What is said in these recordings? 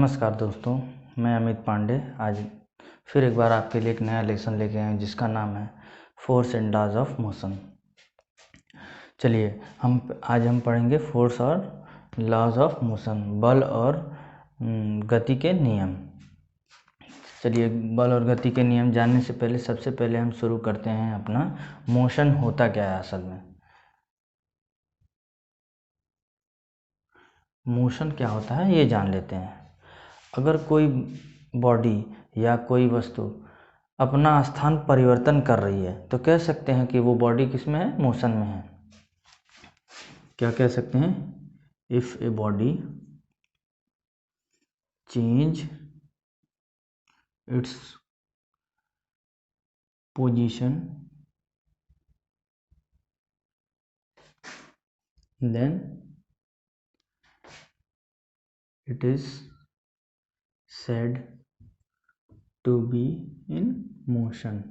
नमस्कार दोस्तों, मैं अमित पांडे आज फिर एक बार आपके लिए एक नया लेसन लेके आए हैं जिसका नाम है force and laws of motion. चलिए आज हम पढ़ेंगे फोर्स और लॉज ऑफ मोशन, बल और गति के नियम। चलिए बल और गति के नियम जानने से पहले सबसे पहले हम शुरू करते हैं अपना मोशन होता क्या है। असल में मोशन क्या होता है ये जान लेते हैं। अगर कोई बॉडी या कोई वस्तु अपना स्थान परिवर्तन कर रही है तो कह सकते हैं कि वो बॉडी किस में है, मोशन में है। क्या कह सकते हैं? If a body change its position then it is said to be in motion।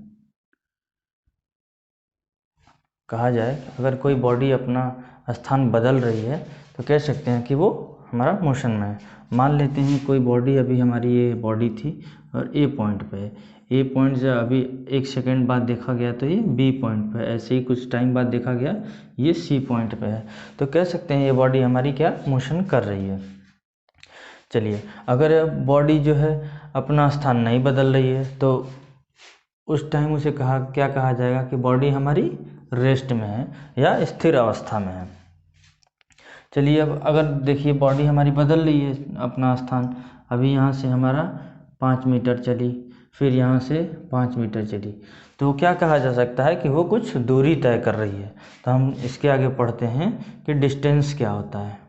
कहा जाए अगर कोई बॉडी अपना स्थान बदल रही है तो कह सकते हैं कि वो हमारा मोशन में है। मान लेते हैं कोई बॉडी, अभी हमारी ये बॉडी थी और ए पॉइंट पे है। ए पॉइंट से अभी एक सेकेंड बाद देखा गया तो ये बी पॉइंट पे है, ऐसे ही कुछ टाइम बाद देखा गया ये सी पॉइंट पे है, तो कह सकते हैं ये बॉडी हमारी क्या मोशन कर रही है। चलिए अगर बॉडी जो है अपना स्थान नहीं बदल रही है तो उस टाइम उसे क्या कहा जाएगा कि बॉडी हमारी रेस्ट में है या स्थिर अवस्था में है। चलिए अब अगर देखिए बॉडी हमारी बदल रही है अपना स्थान, अभी यहाँ से हमारा 5 मीटर चली, फिर यहाँ से 5 मीटर चली, तो क्या कहा जा सकता है कि वो कुछ दूरी तय कर रही है। तो हम इसके आगे पढ़ते हैं कि डिस्टेंस क्या होता है।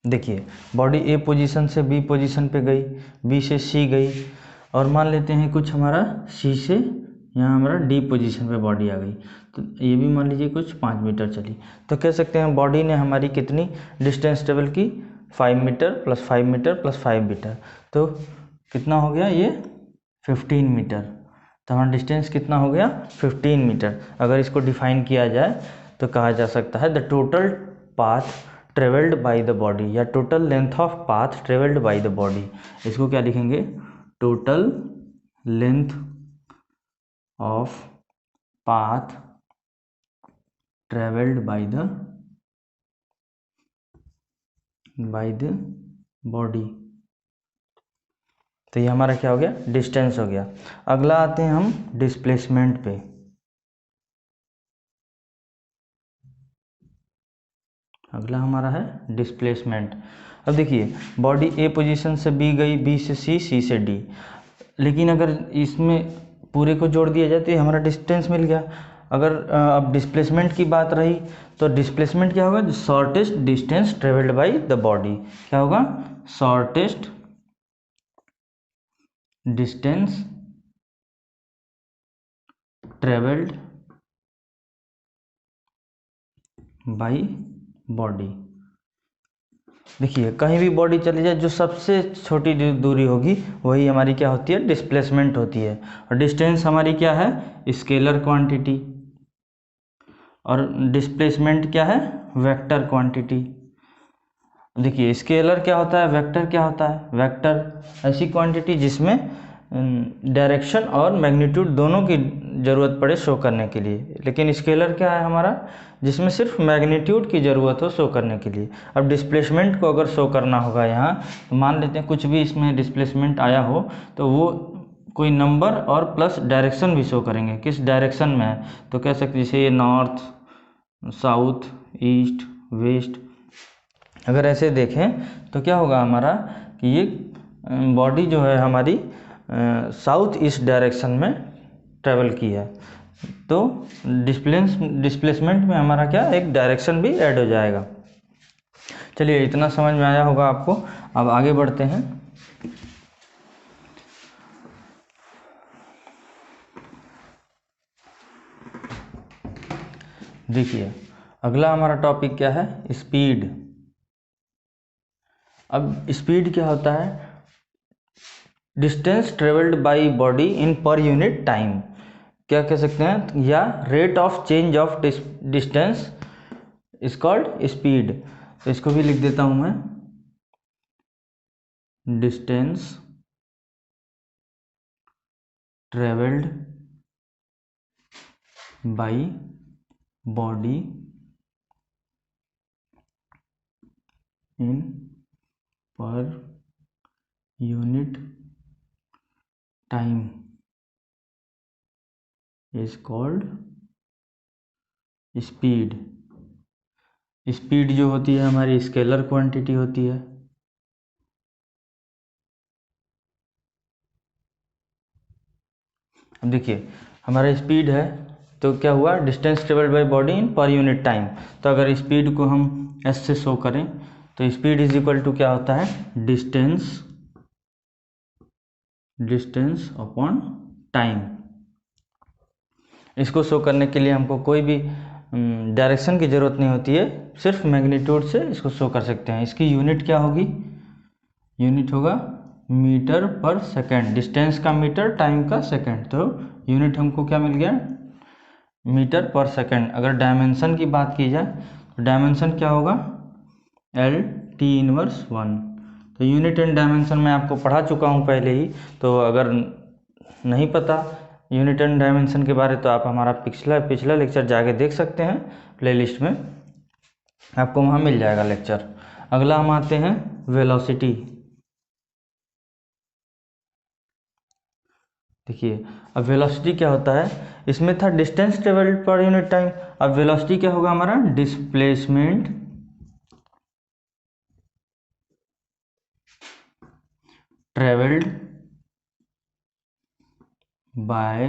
देखिए बॉडी ए पोजीशन से बी पोजीशन पे गई, बी से सी गई, और मान लेते हैं कुछ हमारा सी से यहाँ हमारा डी पोजीशन पे बॉडी आ गई, तो ये भी मान लीजिए कुछ 5 मीटर चली, तो कह सकते हैं बॉडी ने हमारी कितनी डिस्टेंस ट्रेवल की, 5 metre plus 5 metre plus 5 metre, तो कितना हो गया ये 15 मीटर। तो हमारा डिस्टेंस कितना हो गया 15 मीटर। अगर इसको डिफाइन किया जाए तो कहा जा सकता है the total path travelled by the body या total length of path travelled by the body. इसको क्या लिखेंगे? Total length of path travelled by the body. तो ये हमारा क्या हो गया? डिस्टेंस हो गया। अगला आते हैं हम डिस्प्लेसमेंट पे। अगला हमारा है डिस्प्लेसमेंट। अब देखिए बॉडी ए पोजीशन से बी गई, बी से सी, सी से डी, लेकिन अगर इसमें पूरे को जोड़ दिया जाए तो ये हमारा डिस्टेंस मिल गया। अगर अब डिस्प्लेसमेंट की बात रही तो डिस्प्लेसमेंट क्या होगा? Shortest distance travelled by the body. क्या होगा? Shortest distance travelled by body. देखिए कहीं भी बॉडी चली जाए जो सबसे छोटी दूरी होगी वही हमारी क्या होती है? डिस्प्लेसमेंट होती है। और डिस्टेंस हमारी क्या है? स्केलर क्वांटिटी, और डिस्प्लेसमेंट क्या है? Vector quantity. देखिए स्केलर क्या होता है, वेक्टर क्या होता है? वेक्टर ऐसी क्वांटिटी जिसमें डायरेक्शन और मैग्नीट्यूड दोनों की ज़रूरत पड़े शो करने के लिए, लेकिन स्केलर क्या है हमारा? जिसमें सिर्फ मैग्नीट्यूड की ज़रूरत हो शो करने के लिए। अब डिस्प्लेसमेंट को अगर शो करना होगा यहाँ, तो मान लेते हैं कुछ भी इसमें डिस्प्लेसमेंट आया हो तो वो कोई नंबर और प्लस डायरेक्शन भी शो करेंगे, किस डायरेक्शन में है। तो कह सकते जैसे ये नॉर्थ, साउथ, ईस्ट, वेस्ट। अगर ऐसे देखें तो क्या होगा हमारा कि ये बॉडी जो है हमारी साउथ ईस्ट डायरेक्शन में ट्रेवल की है, तो डिस्प्लेसमेंट में हमारा क्या एक डायरेक्शन भी ऐड हो जाएगा। चलिए इतना समझ में आया होगा आपको। अब आगे बढ़ते हैं। देखिए अगला हमारा टॉपिक क्या है? स्पीड। अब स्पीड क्या होता है? Distance travelled by body in पर यूनिट टाइम। क्या कह सकते हैं? या rate of change of distance is called speed. तो इसको भी लिख देता हूँ मैं, distance travelled by body in पर unit time is called speed. Speed जो होती है हमारी स्केलर क्वांटिटी होती है। अब देखिए हमारा स्पीड है तो क्या हुआ, distance travelled by body in पर यूनिट टाइम। तो अगर स्पीड को हम एस से शो करें तो स्पीड इज इक्वल टू क्या होता है, डिस्टेंस अपॉन टाइम। इसको शो करने के लिए हमको कोई भी डायरेक्शन की ज़रूरत नहीं होती है, सिर्फ मैग्नीट्यूड से इसको शो कर सकते हैं। इसकी यूनिट क्या होगी, यूनिट होगा मीटर पर सेकेंड। डिस्टेंस का मीटर, टाइम का सेकेंड, तो यूनिट हमको क्या मिल गया, मीटर पर सेकेंड। अगर डायमेंशन की बात की जाए तो डायमेंशन क्या होगा, एल टी इनवर्स 1। तो यूनिट एंड डायमेंशन मैं आपको पढ़ा चुका हूँ पहले ही, तो अगर नहीं पता यूनिट एंड डायमेंशन के बारे तो आप हमारा पिछला लेक्चर जाके देख सकते हैं, प्लेलिस्ट में आपको वहाँ मिल जाएगा लेक्चर। अगला हम आते हैं वेलोसिटी। देखिए अब वेलोसिटी क्या होता है, इसमें था डिस्टेंस ट्रेवल्ड पर यूनिट टाइम, अब वेलोसिटी क्या होगा हमारा, displacement travelled by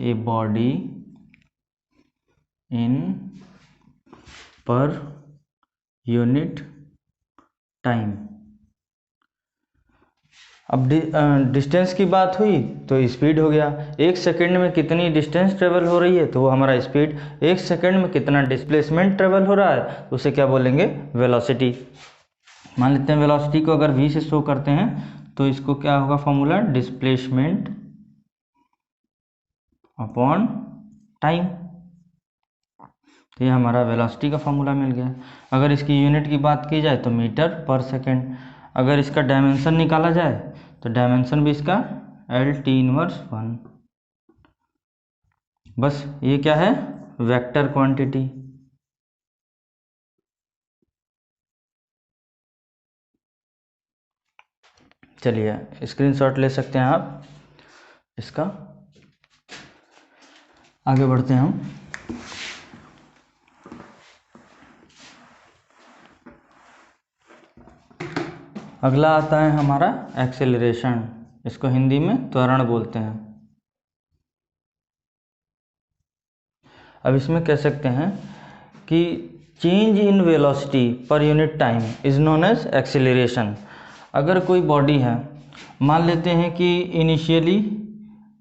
a body in पर यूनिट टाइम। अब डिस्टेंस की बात हुई तो स्पीड हो गया, एक सेकंड में कितनी डिस्टेंस ट्रेवल हो रही है तो वो हमारा स्पीड। एक सेकंड में कितना डिस्प्लेसमेंट ट्रेवल हो रहा है तो उसे क्या बोलेंगे, वेलोसिटी। मान लेते हैं वेलोसिटी को अगर v से शो करते हैं तो इसको क्या होगा फॉर्मूला, डिस्प्लेसमेंट अपॉन टाइम। तो ये हमारा वेलोसिटी का फॉर्मूला मिल गया। अगर इसकी यूनिट की बात की जाए तो मीटर पर सेकेंड। अगर इसका डायमेंशन निकाला जाए तो डायमेंशन भी इसका एल टी इनवर्स 1। बस ये क्या है, वेक्टर क्वांटिटी। चलिए स्क्रीनशॉट ले सकते हैं आप इसका, आगे बढ़ते हैं हम। अगला आता है हमारा एक्सेलरेशन, इसको हिंदी में त्वरण बोलते हैं। अब इसमें कह सकते हैं कि change in velocity per unit time is known as acceleration. अगर कोई बॉडी है, मान लेते हैं कि इनिशियली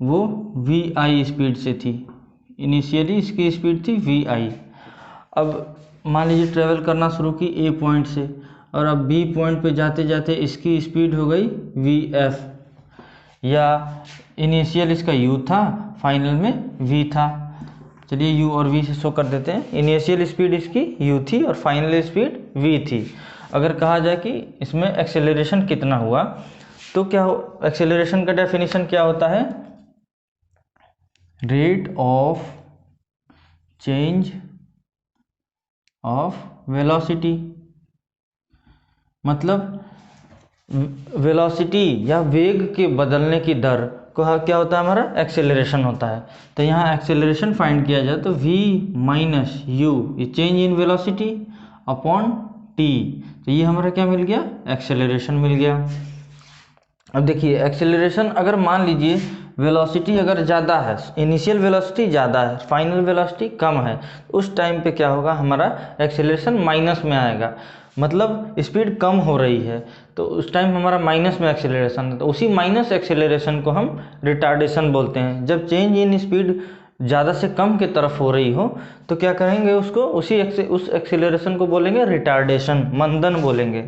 वो वी आई स्पीड से थी, इनिशियली इसकी स्पीड थी वी आई। अब मान लीजिए ट्रेवल करना शुरू की ए पॉइंट से, और अब बी पॉइंट पे जाते जाते इसकी स्पीड हो गई वी एफ, या इनिशियल इसका यू था, फाइनल में वी था। चलिए यू और वी से शो कर देते हैं। इनिशियल स्पीड इसकी यू थी और फाइनल स्पीड वी थी। अगर कहा जाए कि इसमें एक्सेलरेशन कितना हुआ तो क्या हो, एक्सेलरेशन का डेफिनेशन क्या होता है, rate of change of velocity. मतलब वेलोसिटी या वेग के बदलने की दर को क्या होता है, हमारा एक्सेलरेशन होता है। तो यहाँ एक्सेलरेशन फाइंड किया जाए तो v माइनस यू, ये change in velocity upon t, तो ये हमारा क्या मिल गया, एक्सेलरेशन मिल गया। अब देखिए एक्सेलरेशन अगर मान लीजिए वेलोसिटी अगर ज़्यादा है, इनिशियल वेलोसिटी ज़्यादा है, फाइनल वेलोसिटी कम है, उस टाइम पे क्या होगा, हमारा एक्सेलरेशन माइनस में आएगा। मतलब स्पीड कम हो रही है तो उस टाइम हमारा माइनस में एक्सेलरेशन है, तो उसी माइनस एक्सेलरेशन को हम रिटार्डेशन बोलते हैं। जब चेंज इन स्पीड ज़्यादा से कम की तरफ हो रही हो तो क्या करेंगे, उसको उस एक्सेलरेशन को बोलेंगे रिटार्डेशन, मंदन बोलेंगे।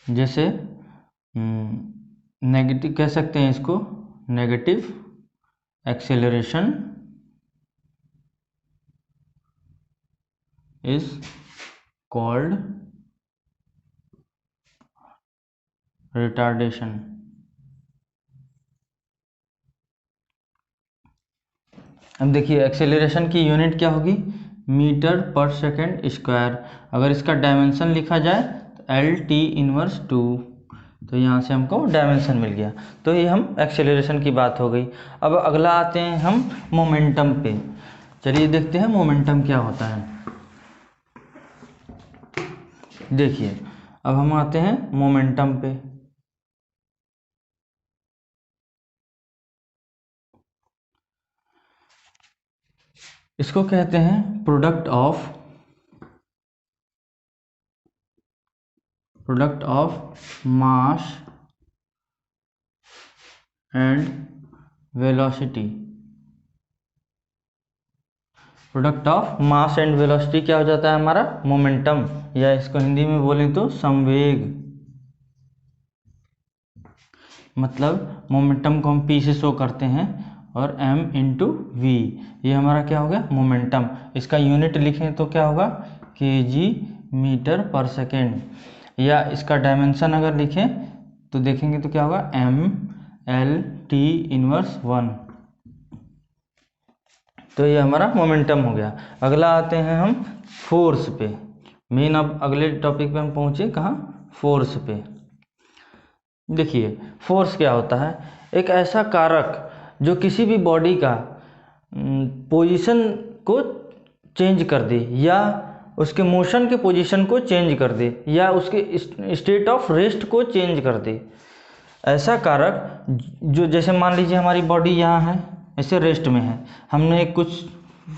जैसे नेगेटिव कह सकते हैं इसको, negative acceleration is called retardation। अब देखिए एक्सेलरेशन की यूनिट क्या होगी, मीटर पर सेकेंड स्क्वायर। अगर इसका डायमेंशन लिखा जाए तो Lt−2, तो यहाँ से हमको डायमेंशन मिल गया। तो ये हम एक्सेलरेशन की बात हो गई। अब अगला आते हैं हम मोमेंटम पे। चलिए देखते हैं मोमेंटम क्या होता है। देखिए अब हम आते हैं मोमेंटम पे। इसको कहते हैं product of mass and velocity. Product of mass and velocity क्या हो जाता है हमारा, मोमेंटम, या इसको हिंदी में बोलें तो संवेग। मतलब मोमेंटम को हम P से शो करते हैं और m इंटू वी, ये हमारा क्या हो गया, मोमेंटम। इसका यूनिट लिखें तो क्या होगा, kg मीटर पर सेकेंड। या इसका डायमेंशन अगर लिखें तो देखेंगे तो क्या होगा, mL/T−1। तो ये हमारा मोमेंटम हो गया। अगला आते हैं हम फोर्स पे। मेन अब अगले टॉपिक पे हम पहुँचे कहाँ, फोर्स पे। देखिए फोर्स क्या होता है, एक ऐसा कारक जो किसी भी बॉडी का पोजीशन को चेंज कर दे, या उसके मोशन के पोजीशन को चेंज कर दे, या उसके स्टेट ऑफ रेस्ट को चेंज कर दे। ऐसा कारक जो, जैसे मान लीजिए हमारी बॉडी यहाँ है, ऐसे रेस्ट में है, हमने कुछ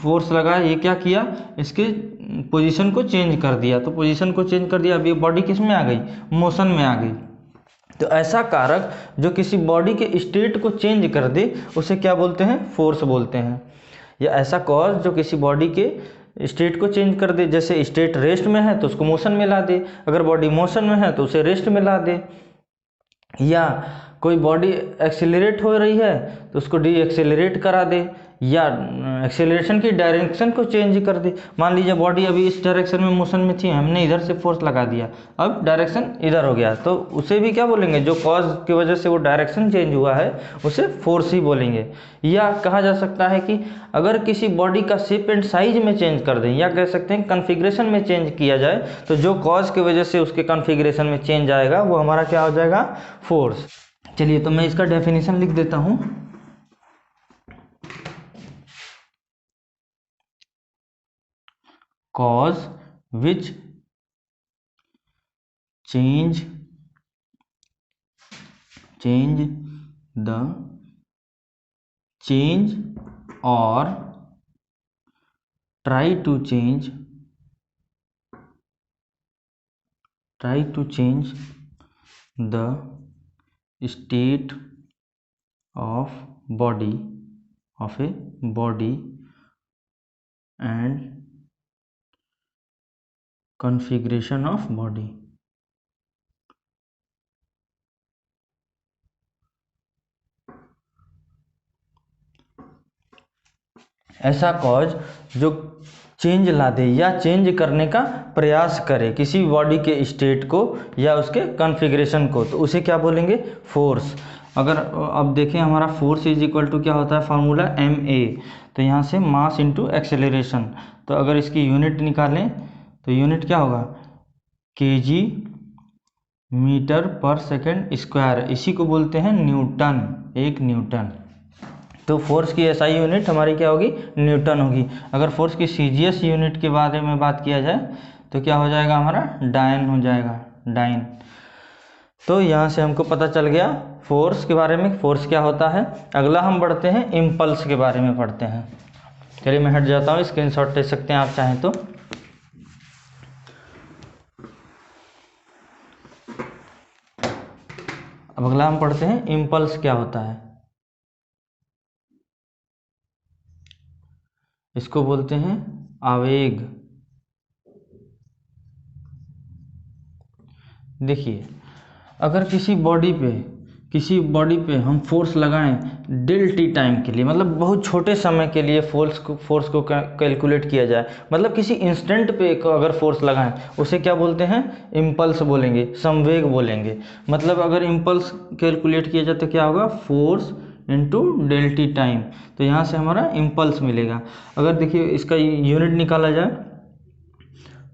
फोर्स लगाया, ये क्या किया, इसके पोजीशन को चेंज कर दिया। तो पोजीशन को चेंज कर दिया, अब ये बॉडी किस में आ गई, मोशन में आ गई। तो ऐसा कारक जो किसी बॉडी के स्टेट को चेंज कर दे उसे क्या बोलते हैं, फोर्स बोलते हैं। या ऐसा कॉज जो किसी बॉडी के स्टेट को चेंज कर दे, जैसे स्टेट रेस्ट में है तो उसको मोशन में ला दे, अगर बॉडी मोशन में है तो उसे रेस्ट में ला दे। या कोई बॉडी एक्सेलरेट हो रही है तो उसको डी एक्सेलरेट करा दे, या एक्सेलरेशन की डायरेक्शन को चेंज कर दे। मान लीजिए बॉडी अभी इस डायरेक्शन में मोशन में थी, हमने इधर से फोर्स लगा दिया, अब डायरेक्शन इधर हो गया, तो उसे भी क्या बोलेंगे, जो कॉज की वजह से वो डायरेक्शन चेंज हुआ है उसे फोर्स ही बोलेंगे। या कहा जा सकता है कि अगर किसी बॉडी का शेप एंड साइज में चेंज कर दें, या कह सकते हैं कन्फिग्रेशन में चेंज किया जाए, तो जो कॉज की वजह से उसके कन्फिग्रेशन में चेंज आएगा वो हमारा क्या हो जाएगा, फोर्स। चलिए तो मैं इसका डेफिनेशन लिख देता हूँ। cause which change the change or try to change the state of body of a body and configuration of body। ऐसा कॉज जो चेंज ला दे या चेंज करने का प्रयास करे किसी बॉडी के स्टेट को या उसके कॉन्फ़िगरेशन को, तो उसे क्या बोलेंगे, फोर्स। अगर अब देखें हमारा फोर्स इज इक्वल टू क्या होता है, फार्मूला ma, तो यहाँ से मास इंटू एक्सेलरेशन। तो अगर इसकी यूनिट निकालें तो यूनिट क्या होगा, kg मीटर पर सेकेंड स्क्वायर, इसी को बोलते हैं न्यूटन, एक न्यूटन। तो फोर्स की एसआई यूनिट हमारी क्या होगी, न्यूटन होगी। अगर फोर्स की सीजीएस यूनिट के बारे में बात किया जाए तो क्या हो जाएगा हमारा, डायन हो जाएगा, डायन। तो यहाँ से हमको पता चल गया फोर्स के बारे में, फोर्स क्या होता है। अगला हम बढ़ते हैं इम्पल्स के बारे में पढ़ते हैं। चलिए मैं हट जाता हूँ, स्क्रीनशॉट ले सकते हैं आप चाहें तो। अब अगला हम पढ़ते हैं इम्पल्स क्या होता है। इसको बोलते हैं आवेग। देखिए अगर किसी बॉडी पे किसी बॉडी पे हम फोर्स लगाएं डेल टी टाइम के लिए, मतलब बहुत छोटे समय के लिए फोर्स को कैलकुलेट किया जाए, मतलब किसी इंस्टेंट पे अगर फोर्स लगाएं उसे क्या बोलते हैं, इम्पल्स बोलेंगे, संवेग बोलेंगे। मतलब अगर इम्पल्स कैलकुलेट किया जाए तो क्या होगा, force into del T time, तो यहाँ से हमारा इम्पल्स मिलेगा। अगर देखिए इसका यूनिट निकाला जाए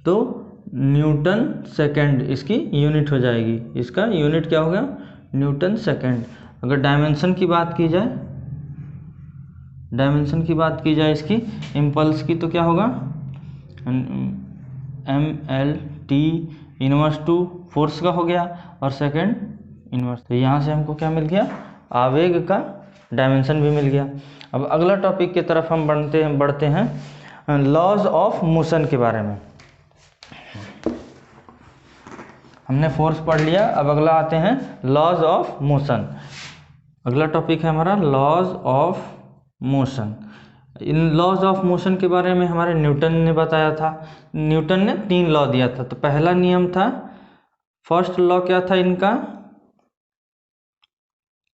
तो न्यूटन सेकेंड इसकी यूनिट हो जाएगी, इसका यूनिट क्या होगा, न्यूटन सेकेंड। अगर डायमेंशन की बात की जाए इसकी इम्पल्स की, तो क्या होगा, mL/T इनवर्स टू फोर्स का हो गया और सेकेंड इनवर्स। तो यहाँ से हमको क्या मिल गया, आवेग का डायमेंशन भी मिल गया। अब अगला टॉपिक की तरफ हम बढ़ते हैं लॉज ऑफ मोशन के बारे में। हमने फोर्स पढ़ लिया, अब अगला आते हैं लॉज ऑफ मोशन। अगला टॉपिक है हमारा लॉज ऑफ मोशन। इन लॉज ऑफ मोशन के बारे में हमारे न्यूटन ने बताया था। न्यूटन ने 3 लॉ दिया था। तो पहला नियम था, फर्स्ट लॉ क्या था इनका,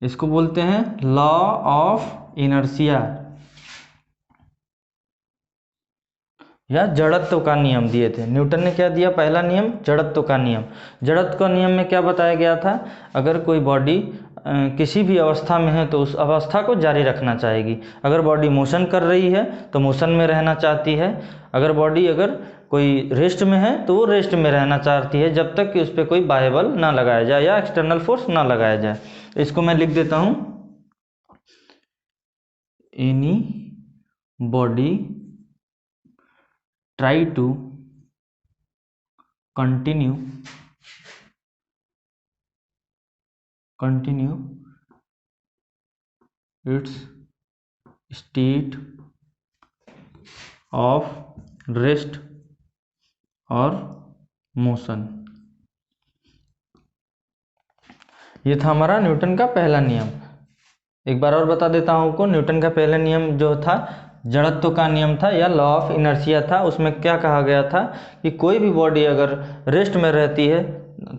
इसको बोलते हैं लॉ ऑफ इनर्शिया या जड़त्व का नियम दिए थे। न्यूटन ने क्या दिया, पहला नियम जड़त्व का नियम। जड़त्व का नियम में क्या बताया गया था, अगर कोई बॉडी किसी भी अवस्था में है तो उस अवस्था को जारी रखना चाहेगी। अगर बॉडी मोशन कर रही है तो मोशन में रहना चाहती है, अगर बॉडी अगर कोई रेस्ट में है तो वो रेस्ट में रहना चाहती है, जब तक कि उस पर कोई बाह्य बल ना लगाया जाए या एक्सटर्नल फोर्स ना लगाया जाए। इसको मैं लिख देता हूँ, any body try to continue its state of rest or motion। ये था हमारा न्यूटन का पहला नियम। एक बार और बता देता हूँ आपको, न्यूटन का पहला नियम जो था जड़त्व का नियम था या लॉ ऑफ इनर्शिया था। उसमें क्या कहा गया था कि कोई भी बॉडी अगर रेस्ट में रहती है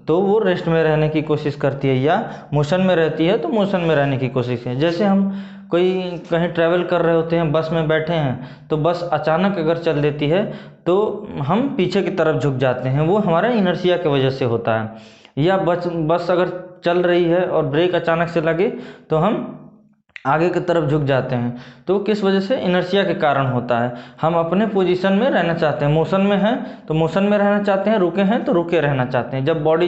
तो वो रेस्ट में रहने की कोशिश करती है, या मोशन में रहती है तो मोशन में रहने की कोशिश है। जैसे हम कोई कहीं ट्रैवल कर रहे होते हैं, बस में बैठे हैं, तो बस अचानक अगर चल देती है तो हम पीछे की तरफ झुक जाते हैं, वो हमारा इनर्शिया की वजह से होता है। या बस अगर चल रही है और ब्रेक अचानक से लगे तो हम आगे की तरफ झुक जाते हैं, तो किस वजह से, इनर्शिया के कारण होता है। हम अपने पोजीशन में रहना चाहते हैं, मोशन में हैं तो मोशन में रहना चाहते हैं, रुके हैं तो रुके रहना चाहते हैं। जब बॉडी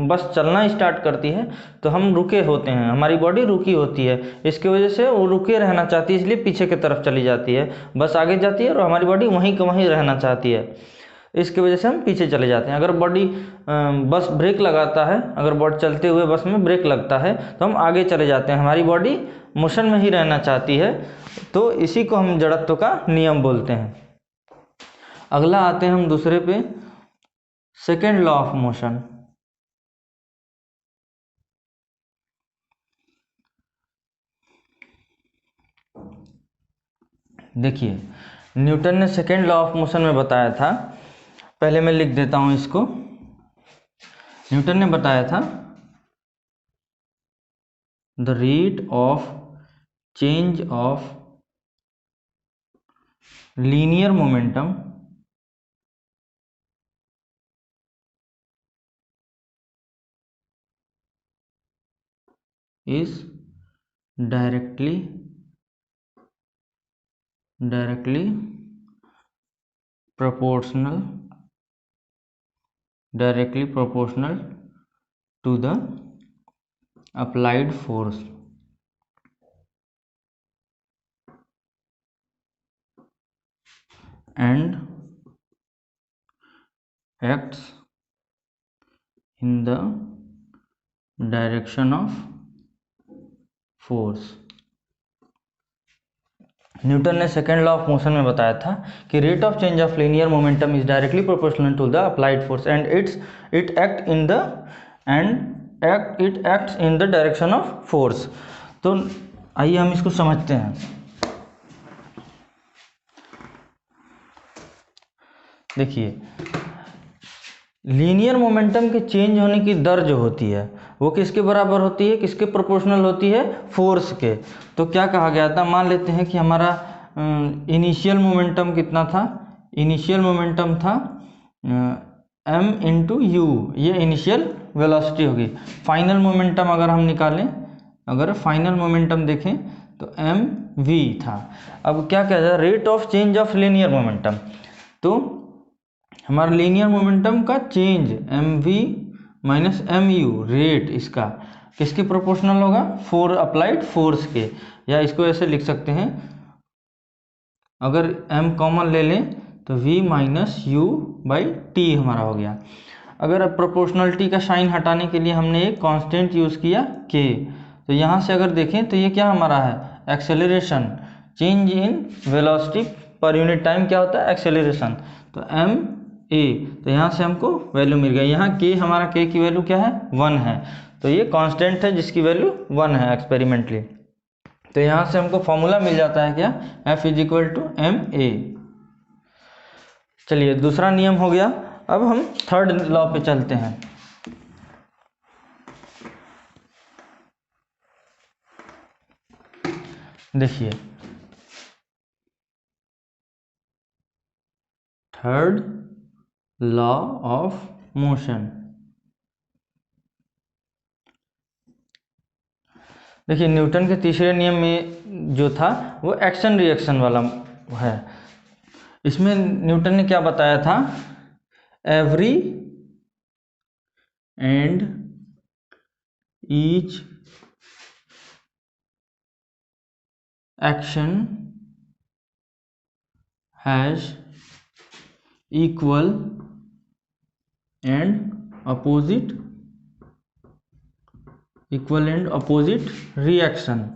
बस चलना स्टार्ट करती है तो हम रुके होते हैं, हमारी बॉडी रुकी होती है, इसकी वजह से वो रुके रहना चाहती है, इसलिए पीछे की तरफ चली जाती है। बस आगे जाती है और हमारी बॉडी वहीं के वहीं रहना चाहती है, इसकी वजह से हम पीछे चले जाते हैं। अगर बॉडी बस ब्रेक लगाता है, अगर बॉडी चलते हुए बस में ब्रेक लगता है तो हम आगे चले जाते हैं, हमारी बॉडी मोशन में ही रहना चाहती है, तो इसी को हम जड़त्व का नियम बोलते हैं। अगला आते हैं हम दूसरे पे, सेकेंड लॉ ऑफ मोशन। देखिए न्यूटन ने सेकेंड लॉ ऑफ मोशन में बताया था, पहले मैं लिख देता हूं इसको। न्यूटन ने बताया था the rate of change of linear momentum is directly proportional to the applied force and acts in the direction of force। Newton ने सेकेंड लॉ ऑफ मोशन में बताया था कि rate of change of linear momentum is directly proportional to the applied force and it acts in the direction of force. तो आइए हम इसको समझते हैं। देखिए लीनियर मोमेंटम के चेंज होने की दर जो होती है वो किसके बराबर होती है, किसके प्रोपोर्शनल होती है, फोर्स के। तो क्या कहा गया था, मान लेते हैं कि हमारा इनिशियल मोमेंटम कितना था, इनिशियल मोमेंटम था m इंटू यू, ये इनिशियल वेलोसिटी होगी। फाइनल मोमेंटम अगर हम निकालें, अगर फाइनल मोमेंटम देखें तो एम वी था। अब क्या कहा जाए, rate of change of linear momentum, तो हमारा लीनियर मोमेंटम का change M V minus M U, rate इसका किसके प्रोपोर्शनल होगा, फोर अप्लाइड फोर्स के। या इसको ऐसे लिख सकते हैं, अगर m कॉमन ले लें तो v minus you by T हमारा हो गया। अगर अब प्रोपोर्शनलिटी का साइन हटाने के लिए हमने एक कांस्टेंट यूज़ किया k, तो यहाँ से अगर देखें तो ये क्या हमारा है, acceleration, change in velocity per unit time क्या होता है, एक्सेलरेशन। तो m a, तो यहाँ से हमको वैल्यू मिल गई। यहाँ k, हमारा k की वैल्यू क्या है, 1 है, तो ये कांस्टेंट है जिसकी वैल्यू 1 है एक्सपेरिमेंटली। तो यहाँ से हमको फॉर्मूला मिल जाता है क्या, F is equal to M A. चलिए दूसरा नियम हो गया। अब हम थर्ड लॉ पे चलते हैं। देखिए थर्ड लॉ ऑफ मोशन, देखिए न्यूटन के तीसरे नियम में जो था वो एक्शन रिएक्शन वाला है। इसमें न्यूटन ने क्या बताया था, every and each action has equal and opposite reaction.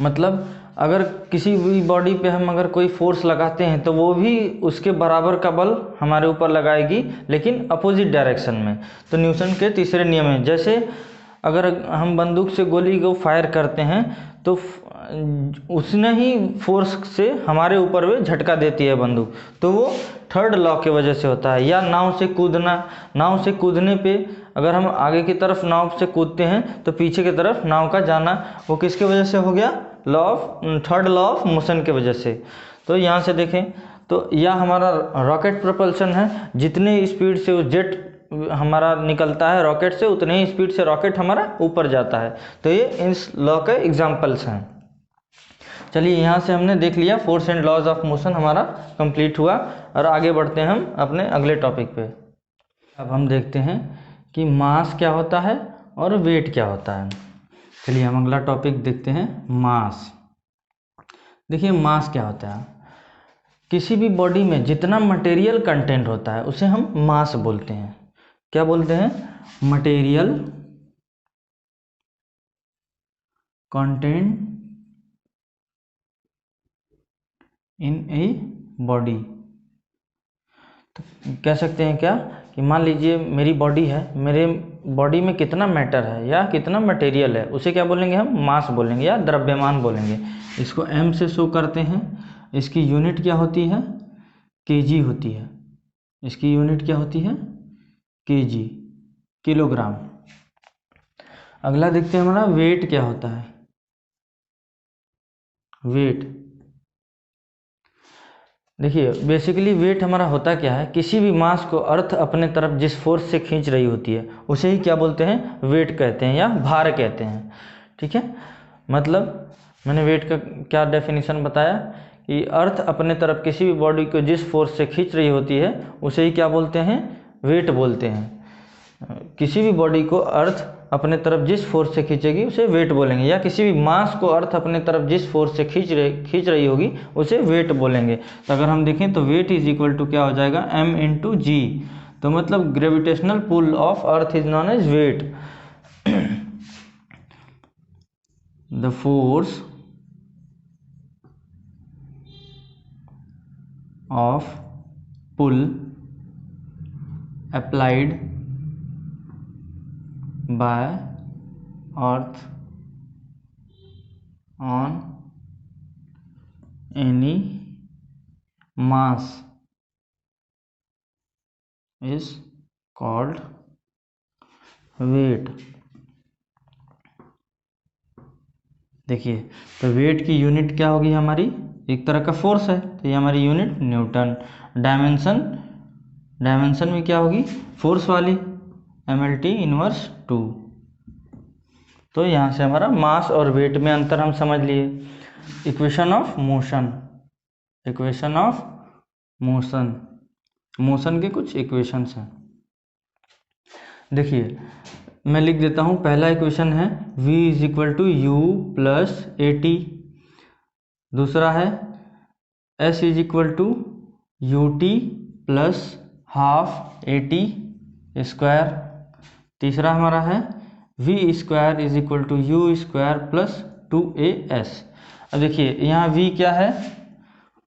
मतलब अगर किसी भी बॉडी पे हम अगर कोई फोर्स लगाते हैं तो वो भी उसके बराबर का बल हमारे ऊपर लगाएगी, लेकिन अपोजिट डायरेक्शन में। तो न्यूटन के तीसरे नियम में, जैसे अगर हम बंदूक से गोली को फायर करते हैं तो उसने ही फोर्स से हमारे ऊपर वे झटका देती है बंदूक, तो वो थर्ड लॉ की वजह से होता है। या नाव से कूदना, नाव से कूदने पे अगर हम आगे की तरफ नाव से कूदते हैं तो पीछे की तरफ नाव का जाना, वो किसके वजह से हो गया, थर्ड लॉ ऑफ मोशन के वजह से। तो यहाँ से देखें तो यह हमारा रॉकेट प्रोपल्शन है, जितने स्पीड से उस जेट हमारा निकलता है रॉकेट से, उतने ही स्पीड से रॉकेट हमारा ऊपर जाता है। तो ये इस लॉ के एग्जाम्पल्स हैं। चलिए यहाँ से हमने देख लिया force and laws of motion हमारा कंप्लीट हुआ, और आगे बढ़ते हैं हम अपने अगले टॉपिक पे। अब हम देखते हैं कि मास क्या होता है और वेट क्या होता है। चलिए हम अगला टॉपिक देखते हैं, मास। देखिए मास क्या होता है, किसी भी बॉडी में जितना मटेरियल कंटेंट होता है उसे हम मास बोलते हैं। क्या बोलते हैं, material content in a body. तो कह सकते हैं क्या कि मान लीजिए मेरी बॉडी है, मेरे बॉडी में कितना मैटर है या कितना मटेरियल है, उसे क्या बोलेंगे, हम मास बोलेंगे या द्रव्यमान बोलेंगे। इसको m से शो करते हैं। इसकी यूनिट क्या होती है, kg होती है। इसकी यूनिट क्या होती है, kg, किलोग्राम। अगला देखते हैं हमारा वेट क्या होता है। वेट, देखिए बेसिकली वेट हमारा होता क्या है, किसी भी मास को अर्थ अपने तरफ जिस फोर्स से खींच रही होती है उसे ही क्या बोलते हैं, वेट कहते हैं या भार कहते हैं। ठीक है, मतलब मैंने वेट का क्या डेफिनेशन बताया कि अर्थ अपने तरफ किसी भी बॉडी को जिस फोर्स से खींच रही होती है उसे ही क्या बोलते हैं, वेट बोलते हैं। किसी भी बॉडी को अर्थ अपने तरफ जिस फोर्स से खींचेगी उसे वेट बोलेंगे, या किसी भी मास को अर्थ अपने तरफ जिस फोर्स से खींच रही होगी उसे वेट बोलेंगे। तो अगर हम देखें तो वेट इज इक्वल टू क्या हो जाएगा, m इंटू जी। तो मतलब gravitational pull of earth is known as weight. The force of pull applied by earth on any mass is called weight. देखिए, तो वेट की यूनिट क्या होगी हमारी, एक तरह का फोर्स है तो ये हमारी यूनिट न्यूटन। डायमेंशन में क्या होगी, फोर्स वाली, MLT इनवर्स 2। तो यहाँ से हमारा मास और वेट में अंतर हम समझ लिए। इक्वेशन ऑफ मोशन के कुछ इक्वेशंस हैं। देखिए, मैं लिख देता हूँ। पहला इक्वेशन है v is equal to you plus AT। दूसरा है s is equal to UT plus half AT square. तीसरा हमारा है v square is equal to U square plus 2AS। अब देखिए यहाँ v क्या है,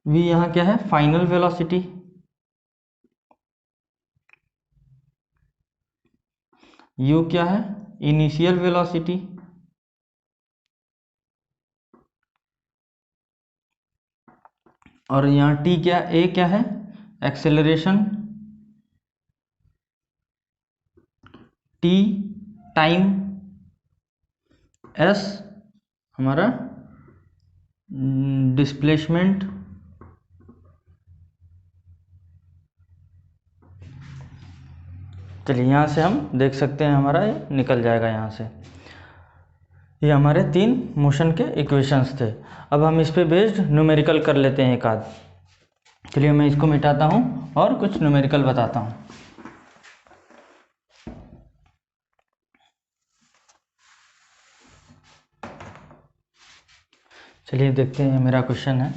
v यहाँ क्या है, फाइनल वेलोसिटी। u क्या है, इनिशियल वेलोसिटी। और यहाँ t क्या, a क्या है, एक्सेलरेशन। t टाइम, s हमारा डिस्प्लेसमेंट। चलिए यहाँ से हम देख सकते हैं हमारा ये निकल जाएगा यहाँ से। ये हमारे 3 मोशन के इक्वेशंस थे। अब हम इस पे बेस्ड न्यूमेरिकल कर लेते हैं एक आध। चलिए मैं इसको मिटाता हूँ और कुछ न्यूमेरिकल बताता हूँ। चलिए देखते हैं, मेरा क्वेश्चन है,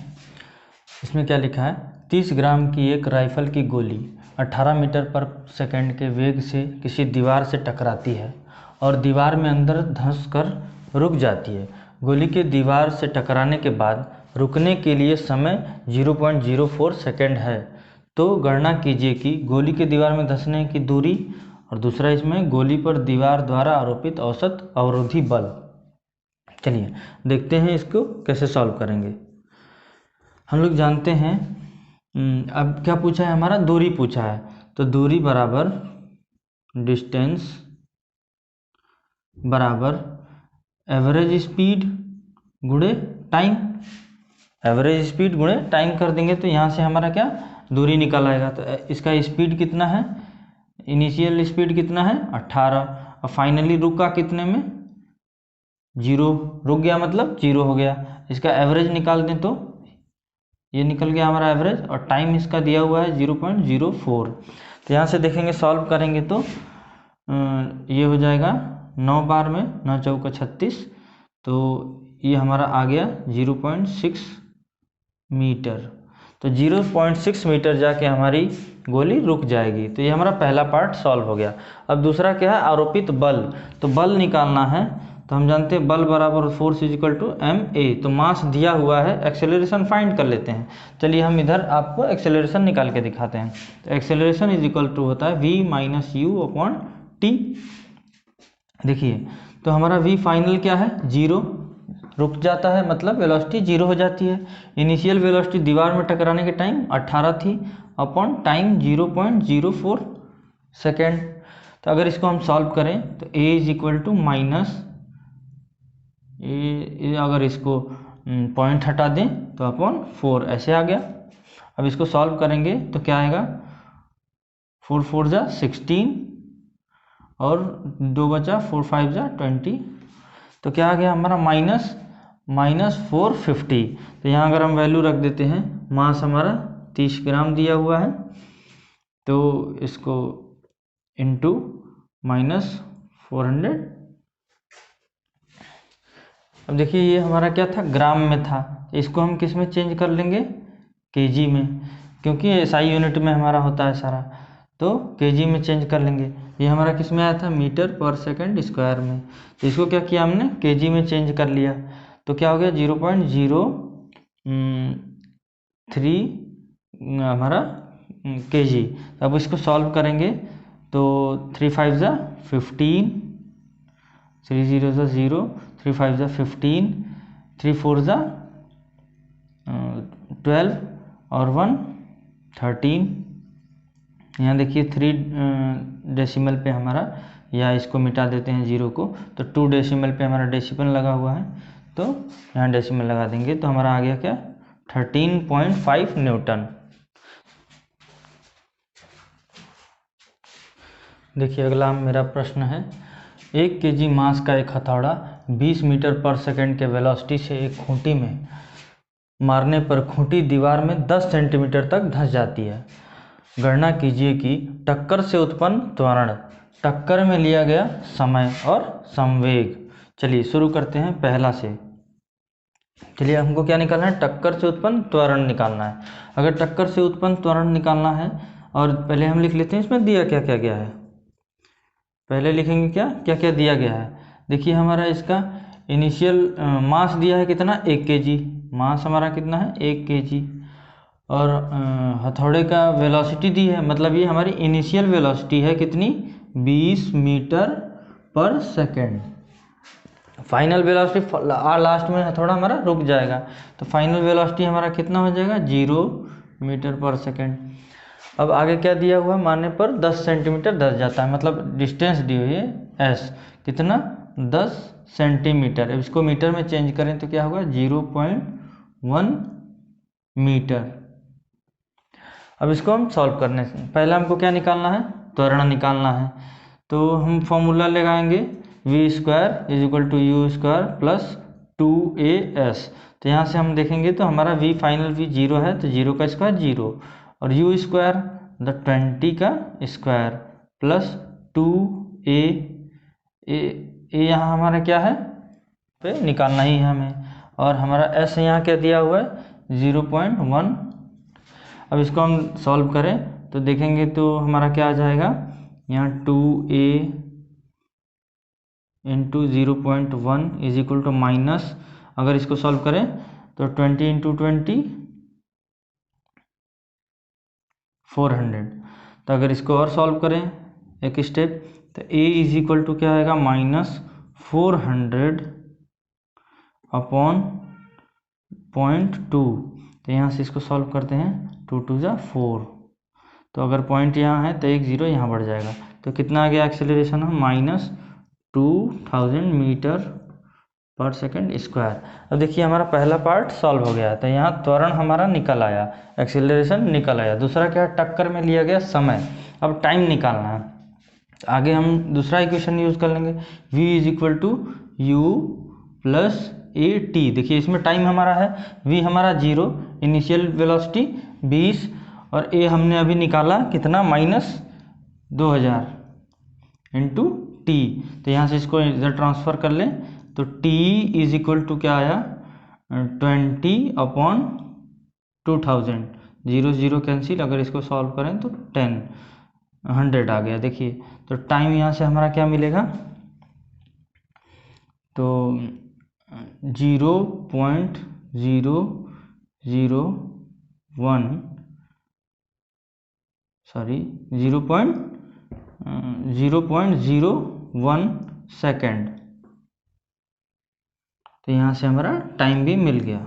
इसमें क्या लिखा है। 30 ग्राम की एक राइफल की गोली 18 मीटर पर सेकंड के वेग से किसी दीवार से टकराती है और दीवार में अंदर धंस कर रुक जाती है। गोली के दीवार से टकराने के बाद रुकने के लिए समय 0.04 सेकंड है। तो गणना कीजिए कि गोली के दीवार में धंसने की दूरी, और दूसरा इसमें गोली पर दीवार द्वारा आरोपित औसत अवरोधी बल। चलिए देखते हैं इसको कैसे सॉल्व करेंगे। हम लोग जानते हैं, अब क्या पूछा है हमारा, दूरी पूछा है। तो दूरी बराबर डिस्टेंस बराबर एवरेज स्पीड गुणे टाइम। एवरेज स्पीड गुणे टाइम कर देंगे तो यहाँ से हमारा क्या, दूरी निकल आएगा। तो इसका स्पीड कितना है, इनिशियल स्पीड कितना है 18, और फाइनली रुका कितने में, 0। रुक गया मतलब 0 हो गया। इसका एवरेज निकाल दें तो ये निकल गया हमारा एवरेज, और टाइम इसका दिया हुआ है 0.04। तो यहाँ से देखेंगे, सॉल्व करेंगे तो ये हो जाएगा 9 बार में 9 चौका 36, तो ये हमारा आ गया 0.6 मीटर। तो 0.6 मीटर जाके हमारी गोली रुक जाएगी। तो ये हमारा पहला पार्ट सॉल्व हो गया। अब दूसरा क्या है, आरोपित बल। तो बल निकालना है, तो हम जानते हैं बल बराबर force is equal to ma। तो मास दिया हुआ है, एक्सेलरेशन फाइंड कर लेते हैं। चलिए हम इधर आपको एक्सेलरेशन निकाल के दिखाते हैं। तो एक्सेलरेशन इज इक्वल टू होता है v minus you upon T. देखिए, तो हमारा v फाइनल क्या है, 0, रुक जाता है मतलब वेलोसिटी 0 हो जाती है। इनिशियल वेलोसिटी दीवार में टकराने के टाइम 18 थी, अपॉन टाइम 0.04 सेकेंड। तो अगर इसको हम सॉल्व करें तो a is equal to minus A, अगर इसको पॉइंट हटा दें तो अपॉन 4 ऐसे आ गया। अब इसको सॉल्व करेंगे तो क्या आएगा, 4 4 जा 16 और 2 बचा 4 5 जा 20। तो क्या आ गया हमारा -450। तो यहाँ अगर हम वैल्यू रख देते हैं, मास हमारा 30 ग्राम दिया हुआ है, तो इसको इंटू -400। अब देखिए ये हमारा क्या था, ग्राम में था। इसको हम किस में चेंज कर लेंगे, केजी में, क्योंकि एसआई यूनिट में हमारा होता है सारा, तो केजी में चेंज कर लेंगे। ये हमारा किस में आया था, मीटर पर सेकंड स्क्वायर में। तो इसको क्या किया हमने, केजी में चेंज कर लिया। तो क्या हो गया 0.03 हमारा केजी। अब इसको सॉल्व करेंगे तो 3 5 जा 15, 3 0 जा 0, 3 5 जा 15, 3 4 जा 12 और 1 13, यहाँ देखिए 3 डेसिमल पे हमारा, या इसको मिटा देते हैं 0 को, तो 2 डेसिमल पे हमारा डेसिमल लगा हुआ है, तो यहाँ डेसिमल लगा देंगे तो हमारा आ गया क्या 13.5 न्यूटन। देखिए अगला मेरा प्रश्न है, 1 kg मास का एक हथौड़ा 20 मीटर पर सेकंड के वेलोसिटी से एक खूंटी में मारने पर खूंटी दीवार में 10 सेंटीमीटर तक धंस जाती है। गणना कीजिए कि टक्कर से उत्पन्न त्वरण, टक्कर में लिया गया समय और संवेग। चलिए शुरू करते हैं पहला से। चलिए हमको क्या निकालना है, टक्कर से उत्पन्न त्वरण निकालना है। अगर टक्कर से उत्पन्न त्वरण निकालना है, और पहले हम लिख लेते हैं इसमें दिया क्या क्या गया है, पहले लिखेंगे क्या क्या क्या दिया गया है। देखिए हमारा इसका इनिशियल मास दिया है कितना, 1 kg, मास हमारा कितना है 1 kg, और हथौड़े का वेलोसिटी दी है, मतलब ये हमारी इनिशियल वेलोसिटी है कितनी 20 मीटर पर सेकेंड। फाइनल वेलोसिटी लास्ट में हथौड़ा हमारा रुक जाएगा, तो फाइनल वेलोसिटी हमारा कितना हो जाएगा 0 मीटर पर सेकेंड। अब आगे क्या दिया हुआ, मारने पर 10 सेंटीमीटर धंस जाता है, मतलब डिस्टेंस दी हुई है s, कितना 10 सेंटीमीटर। अब इसको मीटर में चेंज करें तो क्या होगा 0.1 मीटर। अब इसको हम सॉल्व करने से पहले हमको क्या निकालना है, त्वरण निकालना है, तो हम फॉर्मूला लगाएंगे v square is equal to U square plus 2as। तो यहाँ से हम देखेंगे तो हमारा v फाइनल v 0 है, तो 0 का स्क्वायर 0, और u स्क्वायर द 20 का स्क्वायर प्लस 2a, यहाँ हमारा क्या है पे निकालना ही है हमें, और हमारा s यहाँ क्या दिया हुआ है 0.1। अब इसको हम सॉल्व करें तो देखेंगे तो हमारा क्या आ जाएगा, यहाँ 2a into 0.1 is equal to minus, अगर इसको सॉल्व करें तो 20 इंटू 20 400। तो अगर इसको और सॉल्व करें एक स्टेप, तो a इज इक्वल टू क्या आएगा -400 अपॉन 0.2। तो यहाँ से इसको सॉल्व करते हैं, 2 2 जा 4, तो अगर पॉइंट यहाँ है तो एक 0 यहाँ बढ़ जाएगा, तो कितना आ गया एक्सेलरेशन है -2000 मीटर पर सेकंड स्क्वायर। अब देखिए हमारा पहला पार्ट सॉल्व हो गया है, तो यहाँ त्वरण हमारा निकल आया, एक्सेलरेशन निकल आया। दूसरा क्या है, टक्कर में लिया गया समय। अब टाइम निकालना है, आगे हम दूसरा इक्वेशन यूज कर लेंगे, v is equal to you plus a t. देखिए इसमें टाइम हमारा है, v हमारा 0, इनिशियल वेलोसिटी 20, और a हमने अभी निकाला कितना -2000 इंटू टी। तो यहाँ से इसको इधर ट्रांसफ़र कर लें तो t इज इक्वल टू क्या आया 20 अपॉन 2000, 0 0 कैंसिल, अगर इसको सॉल्व करें तो 100 आ गया। देखिए तो टाइम यहाँ से हमारा क्या मिलेगा, तो 0.001 सेकेंड। तो यहाँ से हमारा टाइम भी मिल गया।